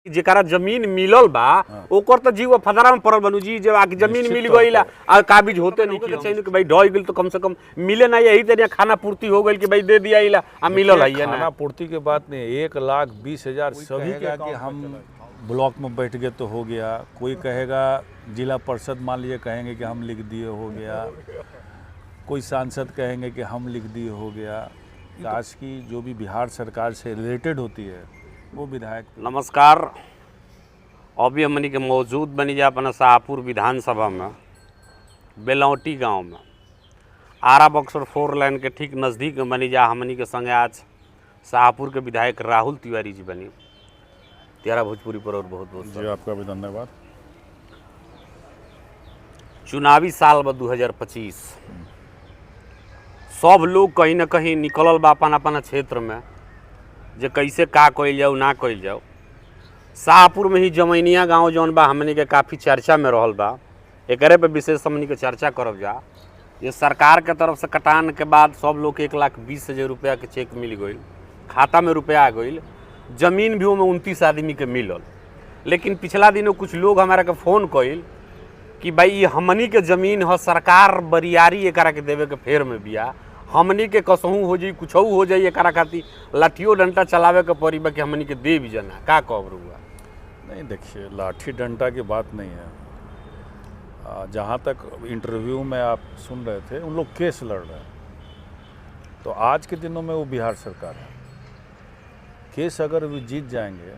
जेकरा जमीन मिलल बा ओकर तो जीव फदरा में पड़ल बनू जी जब आके जमीन मिल गईल आ काबिज होते नहीं कि चाहिए कि भाई ढह गईल तो कम से कम मिले ना यही तरह खाना पूर्ति हो गई कि भाई दे दिया इला आ मिलल है ना खाना पूर्ति के बात नहीं 1,20,000 सभी के कि हम ब्लॉक में बैठ गए तो हो गया। कोई कहेगा जिला परिषद मान लीजिए कहेंगे कि हम लिख दिए हो गया, कोई सांसद कहेंगे कि हम लिख दिए हो गया। आज की जो भी बिहार सरकार से रिलेटेड होती है वो विधायक। नमस्कार, अभी हमनी के मौजूद बनी जा अपना शाहपुर विधानसभा में बेलौटी गांव में आरा बक्सर 4 लाइन के ठीक नज़दीक में बनी जा। हमनी के संगे आज शाहपुर के विधायक राहुल तिवारी जी बनी। तेरा भोजपुरी पर और बहुत बहुत जी आपका भी धन्यवाद। चुनावी साल बा 2025, सब लोग कहीं ना कहीं निकलल बा अपन अपन क्षेत्र में जे कैसे का कइल जाओ ना कइल जाओ। शाहपुर में ही जमैनिया गांव जौन बा हमनी के काफ़ी चर्चा में रहल बा, एकरे पे विशेष हमनी के चर्चा करब जा। ये सरकार के तरफ से कटान के बाद सब लोग के 1,20,000 रुपया के चेक मिल गई, खाता में रुपया आ गई, जमीन भी में 29 आदमी के मिलल। लेकिन पिछला दिनों कुछ लोग हमारा के फ़ोन कइल कि भाई ये हमनी के ज़मीन है, सरकार बरियारी एकरा के देवे के फेर में बिया, हमनी के कसहू हो जाई कुछ हो जाई, एकरा खातिर लाठियो डंटा चलावे के पड़ी बा कि हमनी के दे भी जना का कब रुआ। नहीं देखिए, लाठी डंडा की बात नहीं है। जहाँ तक इंटरव्यू में आप सुन रहे थे उन लोग केस लड़ रहे हैं, तो आज के दिनों में वो बिहार सरकार है। केस अगर वो जीत जाएंगे,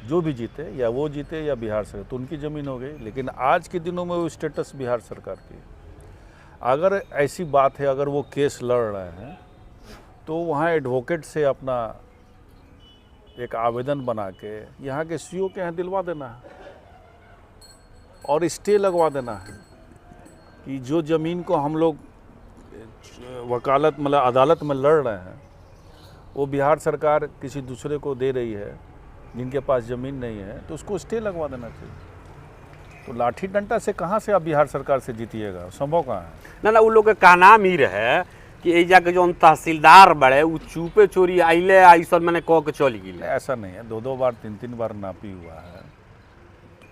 जो भी जीते या वो जीते या बिहार सरकार, तो उनकी ज़मीन हो गई। लेकिन आज के दिनों में वो स्टेटस बिहार सरकार की। अगर ऐसी बात है, अगर वो केस लड़ रहे हैं तो वहाँ एडवोकेट से अपना एक आवेदन बना के यहाँ के सीओ के यहाँ दिलवा देना है और स्टे लगवा देना है कि जो ज़मीन को हम लोग वकालत मतलब अदालत में लड़ रहे हैं वो बिहार सरकार किसी दूसरे को दे रही है जिनके पास ज़मीन नहीं है, तो उसको स्टे लगवा देना चाहिए। तो लाठी डंडा से कहाँ से आप बिहार सरकार से जीतिएगा, संभव कहाँ है। ना उन लोग के का नाम ही रहे कि एजा के जो तहसीलदार बड़े वो चुपे चोरी आइले ऐसा मैंने कह के चल गई। ऐसा नहीं है, 2-2 बार 3-3 बार नापी हुआ है।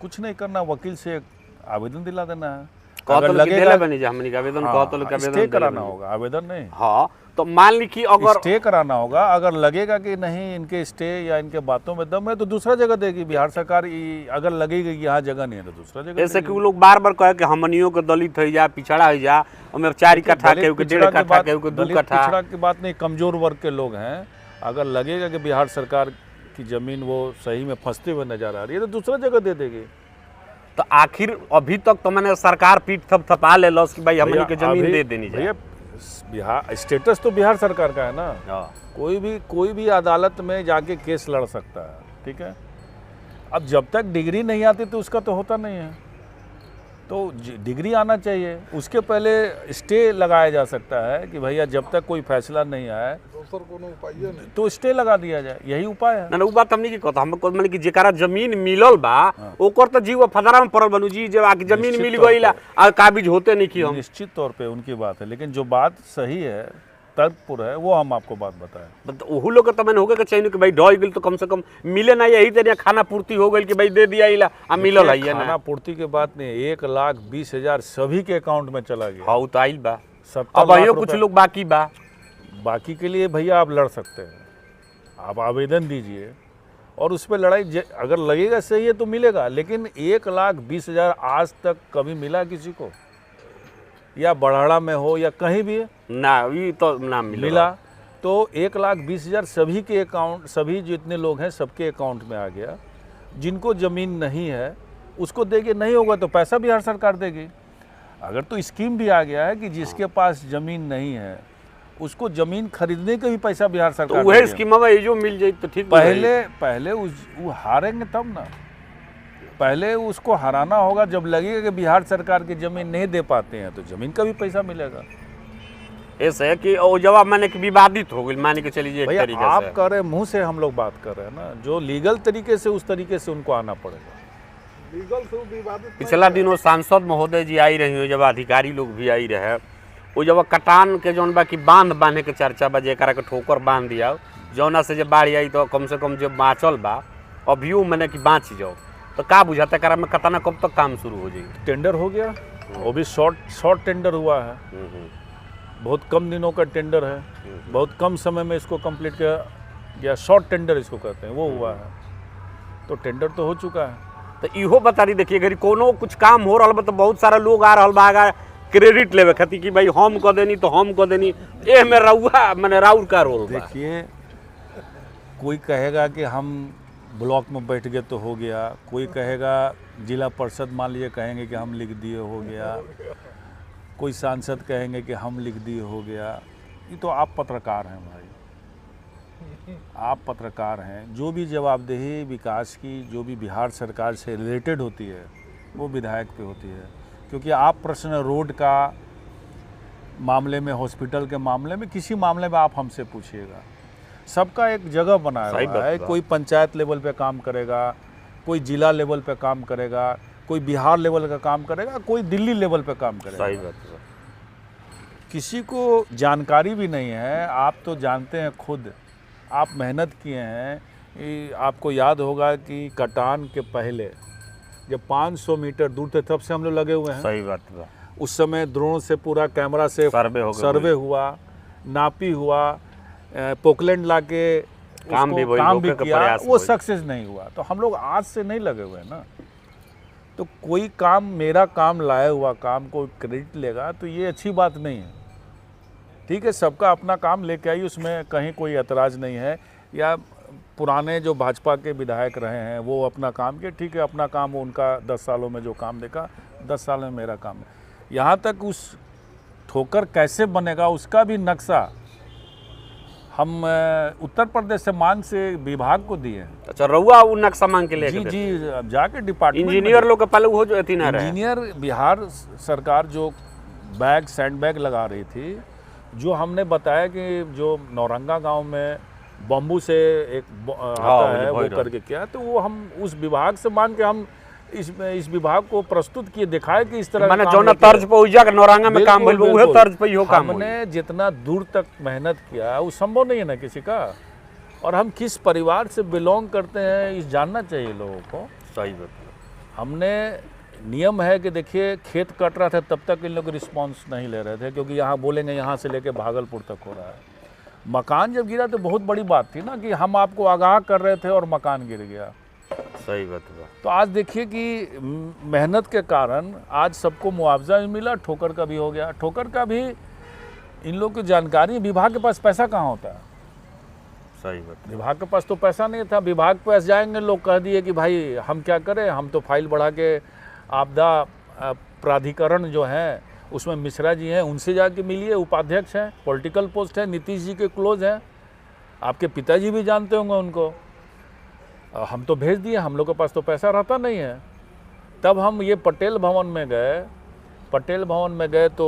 कुछ नहीं करना, वकील से आवेदन दिला देना है। अगर लगेगा बनी जा हमनी का आवेदन स्टे कराना होगा, आवेदन नहीं। हाँ, तो मान ली कि अगर स्टे कराना होगा, अगर लगेगा कि नहीं इनके स्टे या इनके बातों में दम है तो दूसरा जगह देगी बिहार सरकार। अगर लगेगी कि यहाँ जगह नहीं है तो दूसरा जगह। जैसे कि वो लोग बार बार कहे कि हमनियों के दलित है जा, पिछड़ा है जा, हमें 4 कट्ठा के 1.5 कट्ठा के 2 कट्ठा। पिछड़ा की बात नहीं, कमजोर वर्ग के लोग हैं। अगर लगेगा कि बिहार सरकार की ज़मीन वो सही में फंसते हुए नजर आ रही है तो दूसरा जगह दे देगी। तो आखिर अभी तक तो मैंने सरकार पीठ थपथपा ले लॉस कि भाई हमनी के जमीन दे देनी चाहिए। बिहार स्टेटस तो बिहार सरकार का है ना, कोई भी अदालत में जाके केस लड़ सकता है, ठीक है। अब जब तक डिग्री नहीं आती तो उसका तो होता नहीं है, तो डिग्री आना चाहिए। उसके पहले स्टे लगाया जा सकता है कि भैया जब तक कोई फैसला नहीं आए तो स्टे लगा दिया जाए, यही उपाय है ना। वो बात हमनी की कहता हम माने कि जेकरा जमीन मिलल बा ओकर तो जीव फदरा में पड़ल बनू जी जब आके जमीन मिल गईल आ काबिज होते नहीं कि हम। निश्चित तौर पे उनकी बात है, लेकिन जो बात सही है, तर्कपूर्ण है, वो हम आपको बात बताएं। तो ओहू लोग तो मैंने हो गया चाहिए कि भाई ढह गईल तो कम से कम मिले ना, यही तरह खाना पूर्ति हो गई कि भाई दे दिया इला आ मिलल है ना। खाना पूर्ति के बात नहीं, 1,20,000 सभी के अकाउंट में चला गया। हाँ तो आइल बा, 70 अब लाख कुछ लोग बाकी बा। बाकी के लिए भैया आप लड़ सकते हैं, आप आवेदन दीजिए और उस पर लड़ाई अगर लगेगा सही है तो मिलेगा। लेकिन 1,20,000 आज तक कभी मिला किसी को, या बड़ाड़ा में हो या कहीं भी ना, ये तो ना मिला। तो 1,20,000 सभी के अकाउंट, सभी जितने लोग हैं सबके अकाउंट में आ गया। जिनको ज़मीन नहीं है उसको देगी, नहीं होगा तो पैसा बिहार सरकार देगी। अगर तो स्कीम भी आ गया है कि जिसके पास ज़मीन नहीं है उसको ज़मीन खरीदने के भी पैसा बिहार सरकार। तो वही स्कीम में जो मिल जाए तो ठीक। पहले वो हारेंगे तब ना, पहले उसको हराना होगा। जब लगेगा कि बिहार सरकार की ज़मीन नहीं दे पाते हैं तो ज़मीन का भी पैसा मिलेगा। ऐसे है कि वो जवाब माने कि विवादित हो गई, माने के चलिए भैया आप कह रहे मुँह से हम लोग बात कर रहे हैं ना, जो लीगल तरीके से उस तरीके से उनको आना पड़ेगा। लीगल से विवादित। पिछला दिनों सांसद महोदय जी आई रही हो, जब अधिकारी लोग भी आई रहे, वो जब कटान के जौन बा कि बांध बांधे के चर्चा बा, जेकरा के ठोकर बांध दिया, जौना से जब बाढ़ आई तो कम से कम जो बाँचल बा अभियो मैंने कि बाँच जाओ, तो का बुझाता करा में कतना कब तक काम शुरू हो जाएगी? टेंडर हो गया, वो भी शॉर्ट टेंडर हुआ है, बहुत कम दिनों का टेंडर है, बहुत कम समय में इसको कंप्लीट किया गया, शॉर्ट टेंडर इसको कहते हैं, वो हुआ है। तो टेंडर तो हो चुका है। तो इहो बता दी, देखिए अगर कोनो कुछ काम हो रहा बा तो बहुत सारा लोग आ रहा बा आगा क्रेडिट लेवे खातिर कि भाई हम कह देनी तो हम कह देनी, एह में रउआ मैंने राउर का रोल बा। देखिए, कोई कहेगा कि हम ब्लॉक में बैठ गए तो हो गया, कोई कहेगा जिला परिषद मान लीजिए कहेंगे कि हम लिख दिए हो गया, कोई सांसद कहेंगे कि हम लिख दिए हो गया। ये तो आप पत्रकार हैं भाई, आप पत्रकार हैं। जो भी जवाबदेही विकास की जो भी बिहार सरकार से रिलेटेड होती है वो विधायक पे होती है, क्योंकि आप प्रश्न रोड का मामले में, हॉस्पिटल के मामले में, किसी मामले में आप हमसे पूछिएगा, सबका एक जगह बनाया हुआ है। कोई पंचायत लेवल पे काम करेगा, कोई जिला लेवल पे काम करेगा, कोई बिहार लेवल का काम करेगा, कोई दिल्ली लेवल पे काम करेगा। सही बात है। किसी को जानकारी भी नहीं है। आप तो जानते हैं खुद, आप मेहनत किए हैं। आपको याद होगा कि कटान के पहले जब 500 मीटर दूर थे तब से हम लोग लगे हुए हैं। सही बात है। उस समय ड्रोन से पूरा कैमरा से सर्वे हुआ, नापी हुआ, पोकलैंड ला के काम भी किया, वो सक्सेस नहीं हुआ। तो हम लोग आज से नहीं लगे हुए हैं ना। तो कोई काम, मेरा काम लाया हुआ काम को क्रेडिट लेगा तो ये अच्छी बात नहीं है। ठीक है, सबका अपना काम लेके आई, उसमें कहीं कोई एतराज़ नहीं है। या पुराने जो भाजपा के विधायक रहे हैं वो अपना काम किए, ठीक है, अपना काम, वो उनका 10 सालों में जो काम देखा, 10 साल में मेरा काम है। यहाँ तक उस ठोकर कैसे बनेगा उसका भी नक्शा हम उत्तर प्रदेश से मांग से विभाग को दिए हैं। अच्छा, रउआ वो नक्शा मांग के लेके? जी, अब जाके डिपार्टमेंट इंजीनियर लोग के पहले वो जो अथी ना रहे, इंजीनियर बिहार सरकार जो सैंड बैग लगा रही थी, जो हमने बताया कि जो नौरंगा गांव में बम्बू से एक आता है वो करके किया, तो वो हम उस विभाग से मांग के हम इस विभाग को प्रस्तुत किए, दिखाए कि इस तरह मैंने जो ना तर्ज पे उजा के नौरंगा में काम भइल वो तर्ज पे हो काम। हमने जितना दूर तक मेहनत किया वो संभव नहीं है ना किसी का। और हम किस परिवार से बिलोंग करते हैं इस जानना चाहिए लोगों को। सही बात। हमने नियम है कि देखिए, खेत कट रहा था तब तक इन लोग रिस्पॉन्स नहीं ले रहे थे, क्योंकि यहाँ बोलेंगे यहाँ से लेके भागलपुर तक हो रहा है। मकान जब गिरा तो बहुत बड़ी बात थी ना कि हम आपको आगाह कर रहे थे और मकान गिर गया। सही बात है। तो आज देखिए कि मेहनत के कारण आज सबको मुआवजा भी मिला, ठोकर का भी हो गया। ठोकर का भी इन लोग की जानकारी, विभाग के पास पैसा कहाँ होता है? सही बात। विभाग के पास तो पैसा नहीं था। विभाग के पास जाएंगे लोग, कह दिए कि भाई हम क्या करें, हम तो फाइल बढ़ा के आपदा प्राधिकरण जो है उसमें मिश्रा जी हैं, उनसे जाके मिलिए, उपाध्यक्ष हैं, पॉलिटिकल पोस्ट है, नीतीश जी के क्लोज हैं, आपके पिताजी भी जानते होंगे उनको। हम तो भेज दिए, हम लोग के पास तो पैसा रहता नहीं है। तब हम ये पटेल भवन में गए तो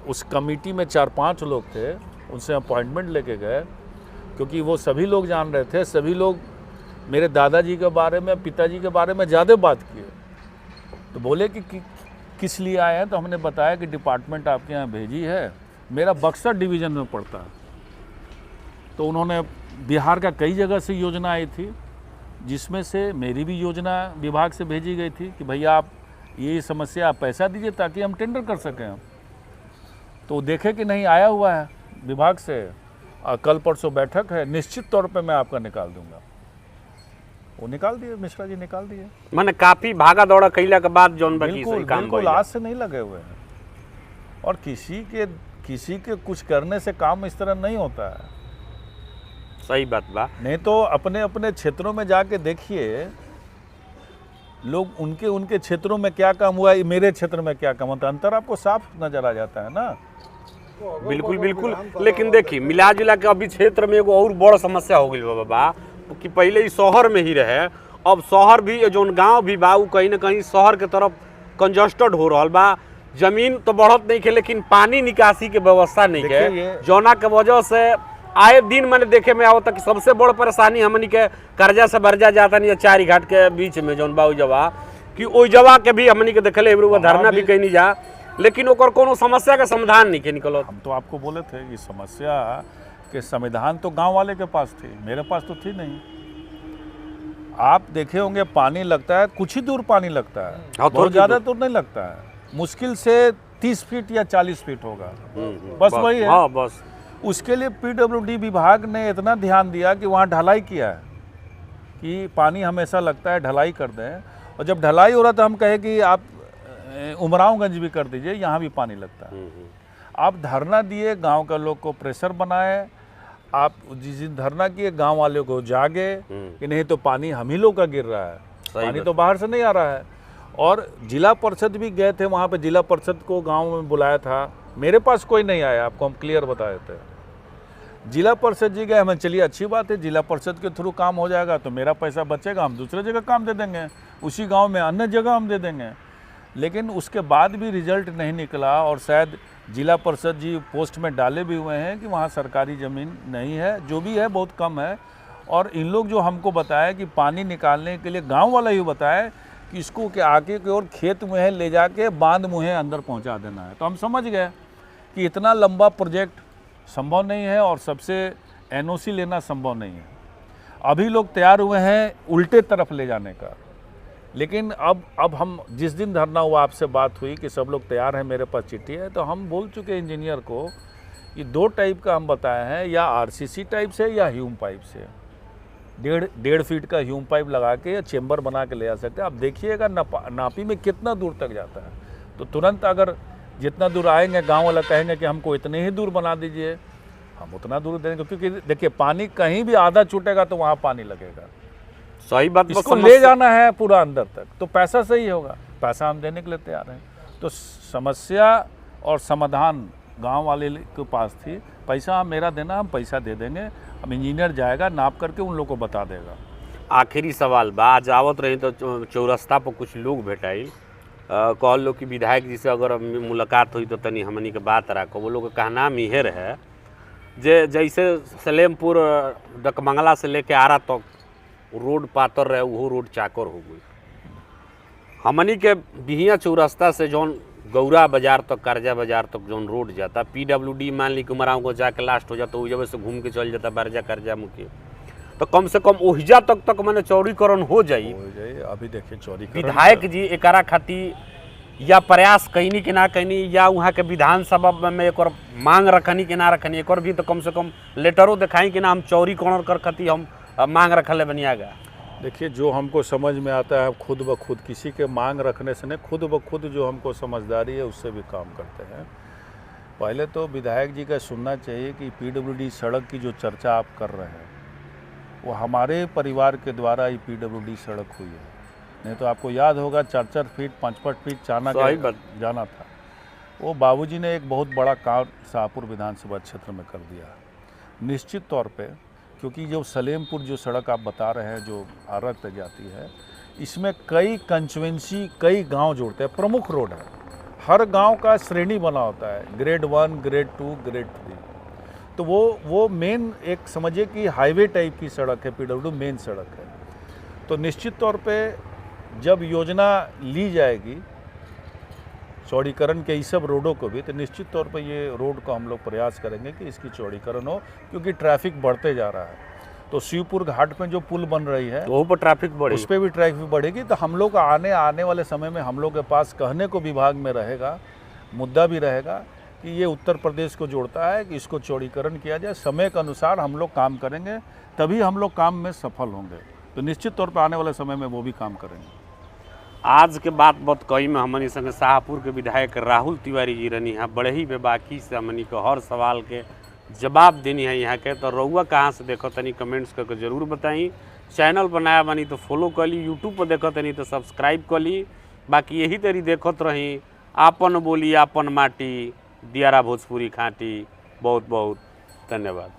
उस कमेटी में 4-5 लोग थे, उनसे अपॉइंटमेंट लेके गए, क्योंकि वो सभी लोग जान रहे थे। सभी लोग मेरे दादाजी के बारे में, पिताजी के बारे में ज़्यादा बात किए। तो बोले कि किस लिए आए हैं, तो हमने बताया कि डिपार्टमेंट आपके यहाँ भेजी है, मेरा बक्सर डिवीज़न में पड़ता है। तो उन्होंने बिहार का कई जगह से योजना आई थी, जिसमें से मेरी भी योजना विभाग से भेजी गई थी कि भैया आप ये समस्या, आप पैसा दीजिए ताकि हम टेंडर कर सकें हम। तो देखे कि नहीं आया हुआ है विभाग से, कल परसों बैठक है, निश्चित तौर पे मैं आपका निकाल दूंगा। वो निकाल दिए, मिश्रा जी निकाल दिए। मैंने काफ़ी भागा दौड़ा कैला के बाद जौन बाकी बिल्कुल आज से नहीं लगे हुए हैं। और किसी के कुछ करने से काम इस तरह नहीं होता है। सही बात बा। नहीं तो अपने अपने क्षेत्रों में जाके देखिए, लोग उनके क्षेत्रों में क्या काम हुआ, मेरे क्षेत्र में क्या काम होता है, अंतर आपको साफ नजर आ जाता है ना। बिल्कुल बिल्कुल। लेकिन देखिए, मिला जुला के अभी क्षेत्र में एगो और बड़ समस्या हो गई बाबा कि पहले ही शहर में ही रहे, अब शहर भी जौन गांव भी बा वो कहीं ना कहीं शहर के तरफ कंजस्टेड हो रहा बा। जमीन तो बढ़त नहीं है, लेकिन पानी निकासी के व्यवस्था नहीं है, जौना के वजह से आए दिन मैंने देखे में आवता कि सबसे बड़ परेशानी हमनी के कर्जा से बर्जा जाता नहीं, 4 घाट के बीच में जौन बा जवा कि ओइ जवा के भी हमनी के देखले एबरो धरना भी कहीं नहीं जा, लेकिन ओकर कोनो समस्या का समाधान नहीं के निकलो। हम तो आपको बोले थे कि समस्या के समाधान तो गांव वाले के पास थी, मेरे पास तो थी नहीं। आप देखे होंगे पानी लगता है, कुछ ही दूर पानी लगता है, हाँ, बहुत ज़्यादा दूर नहीं लगता है, मुश्किल से 30 फीट या 40 फीट होगा, बस वही है। हाँ बस। उसके लिए पीडब्ल्यूडी विभाग ने इतना ध्यान दिया कि वहाँ ढलाई किया है कि पानी हमेशा लगता है, ढलाई कर दें। और जब ढलाई हो रहा तो हम कहे कि आप उमरावगंज भी कर दीजिए, यहाँ भी पानी लगता है। आप धरना दिए, गांव का लोग को प्रेशर बनाए, आप जिस दिन धरना किए गांव वालों को जागे कि नहीं तो पानी हम ही लोग का गिर रहा है, पानी तो बाहर से नहीं आ रहा है। और जिला परिषद भी गए थे वहाँ पे, जिला परिषद को गांव में बुलाया था, मेरे पास कोई नहीं आया, आपको हम क्लियर बता देते हैं। जिला परिषद जी गए, हमें चलिए अच्छी बात है, जिला परिषद के थ्रू काम हो जाएगा तो मेरा पैसा बचेगा, हम दूसरे जगह काम दे देंगे, उसी गांव में अन्य जगह हम दे देंगे। लेकिन उसके बाद भी रिजल्ट नहीं निकला और शायद जिला परिषद जी पोस्ट में डाले भी हुए हैं कि वहाँ सरकारी ज़मीन नहीं है, जो भी है बहुत कम है। और इन लोग जो हमको बताया कि पानी निकालने के लिए गांव वाला ही बताया कि इसको के आगे की ओर खेत मुँह ले जाके बांध मुँह अंदर पहुँचा देना है। तो हम समझ गए कि इतना लंबा प्रोजेक्ट संभव नहीं है और सबसे एनओसी लेना संभव नहीं है। अभी लोग तैयार हुए हैं उल्टे तरफ ले जाने का, लेकिन अब हम जिस दिन धरना हुआ आपसे बात हुई कि सब लोग तैयार हैं, मेरे पास चिट्ठी है, तो हम बोल चुके इंजीनियर को कि 2 टाइप का हम बताए हैं, या आरसीसी टाइप से या ह्यूम पाइप से। 1.5 फीट का ह्यूम पाइप लगा के या चेम्बर बना के ले आ सकते हैं। आप देखिएगा नापी में कितना दूर तक जाता है, तो तुरंत अगर जितना दूर आएंगे गांव वाला कहेंगे कि हमको इतने ही दूर बना दीजिए, हम उतना दूर देंगे, क्योंकि देखिए पानी कहीं भी आधा छूटेगा तो वहाँ पानी लगेगा। सही बात। इसको ले जाना है पूरा अंदर तक तो पैसा सही होगा, पैसा हम देने के लिए तैयार हैं। तो समस्या और समाधान गांव वाले के पास थी, पैसा हम मेरा देना, हम पैसा दे देंगे, हम इंजीनियर जाएगा नाप करके उन लोग को बता देगा। आखिरी सवाल बा, आज आवत रही तो चौरस्ता पर कुछ लोग भेटाई, कहल लोग कि विधायक जी से अगर मुलाकात हुई तो तनी हमनी के बात रखो। वो लोग का कहना इहे रहे जे जैसे सलेमपुर डकमंगला से लेके आरा तक रोड पातर रहे, वो रोड चाकर हो गई। हमनी के बिहिया चौरस्ता से जौन गौरा बाजार तक, करजा बाजार तक जौन रोड जाता, पीडब्ल्यूडी मान ली कुमराव को जाके लास्ट हो जाता, वही से घूम के चल जाता बारजा करजा मुखी, तो कम से कम ओहिजा तक मैंने चौड़ीकरण हो जाई। अभी देखिए चौड़ीकरण विधायक जी एकरा खातिर या प्रयास कैनी कि ना कैनी, या वहाँ के विधानसभा में एक मांग रखनी कि ना रखनी, एक भी तो कम से कम लेटरों दिखाई कि ना हम चौड़ीकरण कर खातिर हम मांग रखले बनियागा। देखिए जो हमको समझ में आता है खुद ब खुद, किसी के मांग रखने से नहीं, खुद ब खुद जो हमको समझदारी है उससे भी काम करते हैं। पहले तो विधायक जी का सुनना चाहिए कि पीडब्ल्यूडी सड़क की जो चर्चा आप कर रहे हैं वो हमारे परिवार के द्वारा ही पीडब्ल्यूडी सड़क हुई है। नहीं तो आपको याद होगा 4-4 फीट 5-5 फीट चाना जाना था। वो बाबूजी ने एक बहुत बड़ा काम शाहपुर विधानसभा क्षेत्र में कर दिया। निश्चित तौर पे क्योंकि जो सलेमपुर जो सड़क आप बता रहे हैं जो आरा तक जाती है, इसमें कई कंस्टिट्यूएंसी, कई गांव जोड़ते हैं, प्रमुख रोड है, हर गांव का श्रेणी बना होता है, ग्रेड 1, ग्रेड 2, ग्रेड 3। तो वो मेन एक समझिए कि हाईवे टाइप की सड़क है, पीडब्ल्यूडी मेन सड़क है। तो निश्चित तौर पे जब योजना ली जाएगी चौड़ीकरण के इस सब रोडों को भी, तो निश्चित तौर पे ये रोड को हम लोग प्रयास करेंगे कि इसकी चौड़ीकरण हो, क्योंकि ट्रैफिक बढ़ते जा रहा है। तो शिवपुर घाट में जो पुल बन रही है वहाँ पर ट्रैफिक बढ़ेगी, उस पर भी ट्रैफिक बढ़ेगी। तो हम लोग आने वाले समय में हम लोग के पास कहने को विभाग में रहेगा, मुद्दा भी रहेगा कि ये उत्तर प्रदेश को जोड़ता है कि इसको चौड़ीकरण किया जाए। समय के अनुसार हम लोग काम करेंगे, तभी हम लोग काम में सफल होंगे। तो निश्चित तौर पर आने वाले समय में वो भी काम करेंगे। आज के बात कही में हमनी संगे शाहपुर के विधायक राहुल तिवारी जी रहनी है, बड़े ही बेबाकी से हमनी को हर सवाल के जवाब देनी है यहाँ के। तो रउआ कहाँ से देखो तनी कमेंट्स करके जरूर बताई। चैनल बनाया बनी तो फॉलो कर ली, यूट्यूब पर देखो तनी तो सब्सक्राइब कर ली। बाकी यही तरी देखत रही, आपन बोली आपन माटी, दियारा भोजपुरी खाटी। बहुत बहुत धन्यवाद।